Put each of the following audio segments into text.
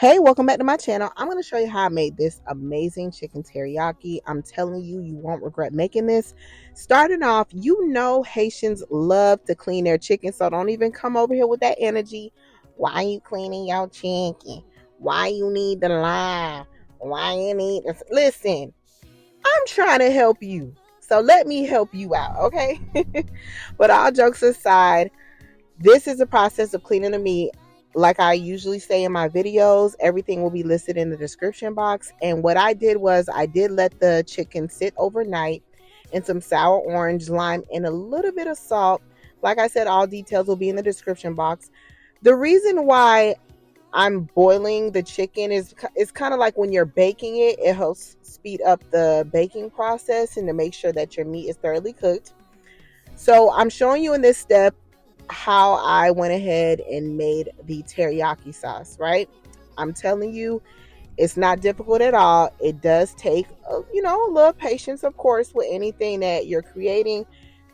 Hey, welcome back to my channel. I'm going to show you how I made this amazing chicken teriyaki. I'm telling you, you won't regret making this. Starting off, you know Haitians love to clean their chicken, so don't even come over here with that energy. Why you cleaning your chicken? Why you need the lime? Why you need this? Listen, I'm trying to help you. So let me help you out, okay? But all jokes aside, this is the process of cleaning the meat. Like I usually say in my videos, everything will be listed in the description box. And what I did was I did let the chicken sit overnight in some sour orange, lime, and a little bit of salt. Like I said, all details will be in the description box. The reason why I'm boiling the chicken is it's kind of like when you're baking it, it helps speed up the baking process and to make sure that your meat is thoroughly cooked. So I'm showing you in this step how I went ahead and made the teriyaki sauce, right? I'm telling you, it's not difficult at all. It does take, a little patience, of course, with anything that you're creating.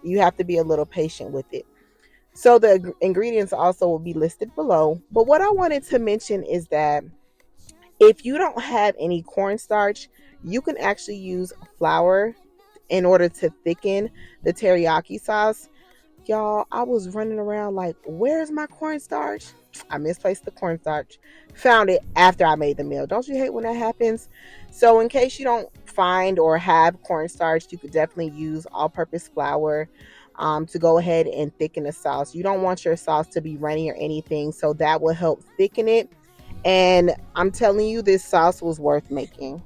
You have to be a little patient with it. So the ingredients also will be listed below. But what I wanted to mention is that if you don't have any cornstarch, you can actually use flour in order to thicken the teriyaki sauce. Y'all, I was running around like, where's my cornstarch? I misplaced the cornstarch. Found it after I made the meal. Don't you hate when that happens? So in case you don't find or have cornstarch, you could definitely use all-purpose flour to go ahead and thicken the sauce. You don't want your sauce to be runny or anything, so that will help thicken it. And I'm telling you, this sauce was worth making.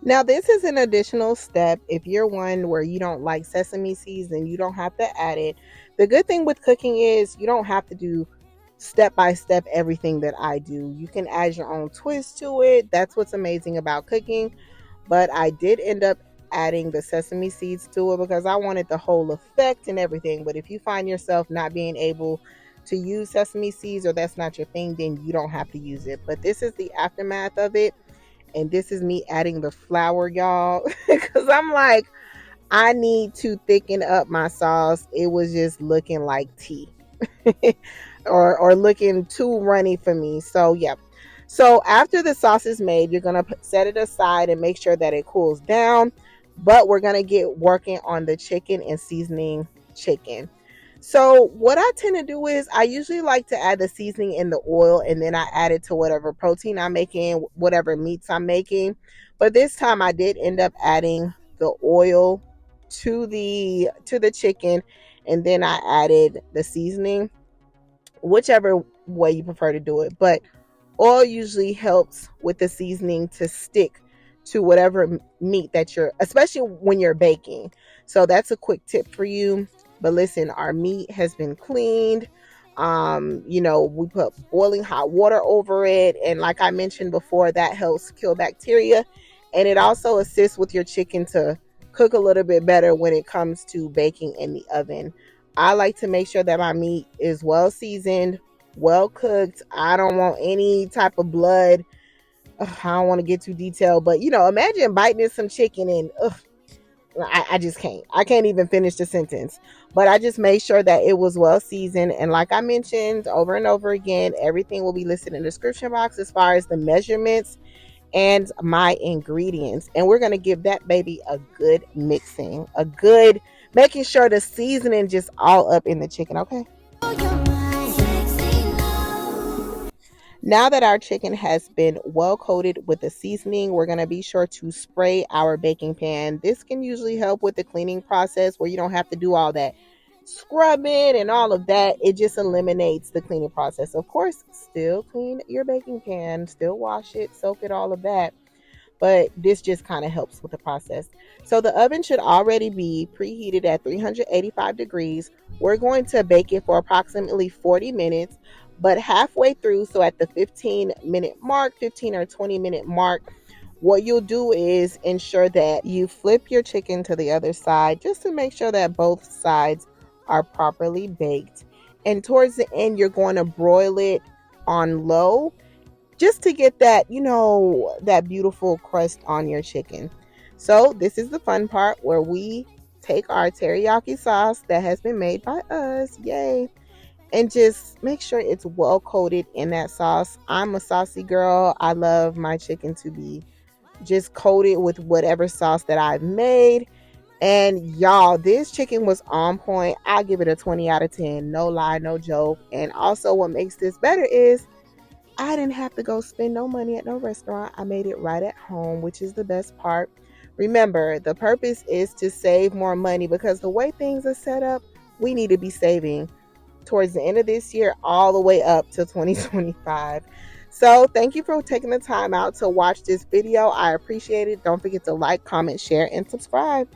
Now, this is an additional step. If you're one where you don't like sesame seeds, then you don't have to add it. The good thing with cooking is you don't have to do step by step everything that I do. You can add your own twist to it. That's what's amazing about cooking. But I did end up adding the sesame seeds to it because I wanted the whole effect and everything. But if you find yourself not being able to use sesame seeds or that's not your thing, then you don't have to use it. But this is the aftermath of it. And this is me adding the flour, y'all, because I'm like, I need to thicken up my sauce. It was just looking like tea or looking too runny for me. So yeah. So after the sauce is made, you're going to set it aside and make sure that it cools down. But we're going to get working on the chicken and seasoning chicken. So what I tend to do is I usually like to add the seasoning in the oil and then I add it to whatever protein I'm making, whatever meats I'm making. But this time I did end up adding the oil to the chicken and then I added the seasoning, whichever way you prefer to do it. But oil usually helps with the seasoning to stick to whatever meat that you're, especially when you're baking. So that's a quick tip for you. But listen, our meat has been cleaned. We put boiling hot water over it. And like I mentioned before, that helps kill bacteria. And it also assists with your chicken to cook a little bit better when it comes to baking in the oven. I like to make sure that my meat is well seasoned, well cooked. I don't want any type of blood. Ugh, I don't want to get too detailed, but imagine biting in some chicken and I just can't. I can't even finish the sentence. But I just made sure that it was well seasoned. And like I mentioned over and over again, everything will be listed in the description box as far as the measurements and my ingredients. And we're going to give that baby a good mixing, making sure the seasoning just all up in the chicken, okay? Now that our chicken has been well coated with the seasoning, we're going to be sure to spray our baking pan. This can usually help with the cleaning process where you don't have to do all that scrubbing and all of that. It just eliminates the cleaning process. Of course, still clean your baking pan, still wash it, soak it, all of that. But this just kind of helps with the process. So the oven should already be preheated at 385 degrees. We're going to bake it for approximately 40 minutes. But halfway through, so at the 15-minute mark, 15 or 20-minute mark, what you'll do is ensure that you flip your chicken to the other side just to make sure that both sides are properly baked. And towards the end, you're going to broil it on low just to get that, you know, that beautiful crust on your chicken. So this is the fun part where we take our teriyaki sauce that has been made by us, yay, and just make sure it's well coated in that sauce. I'm a saucy girl. I love my chicken to be just coated with whatever sauce that I've made. And y'all, this chicken was on point. I give it a 20 out of 10. No lie, no joke. And also, what makes this better is I didn't have to go spend no money at no restaurant. I made it right at home, which is the best part. Remember, the purpose is to save more money because the way things are set up, we need to be saving towards the end of this year all the way up to 2025. So thank you for taking the time out to watch this video. I appreciate it. Don't forget to like, comment, share, and subscribe.